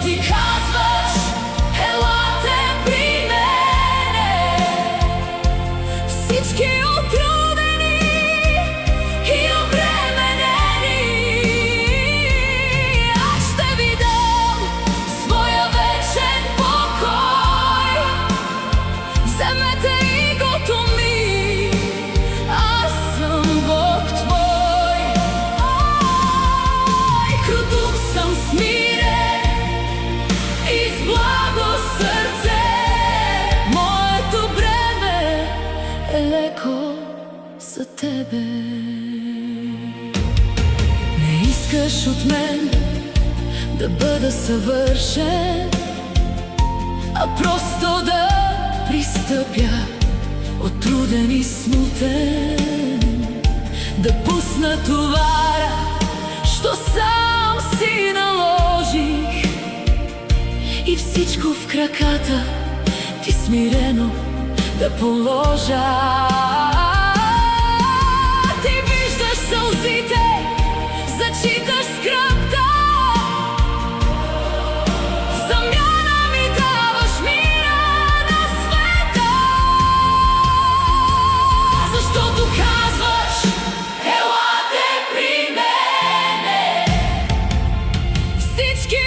ти казваш, елате при мене. Всички отрудени и обременени, аз ще ви дам своя вечен покой. Вземете игото ми, аз съм Бог твой. Кроток съм, смирен и с благо сърце. Моето бреме е леко за тебе. Не искаш от мен да бъда съвършен, а просто да пристъпя отруден и смутен, да пусна товара, що сам си наложих, и всичко в краката ти смирено да положа. Ти виждаш сълзите, зачиташ скръбта, в замяна ми даваш мира на света. Защото казваш, елате при мене. Всички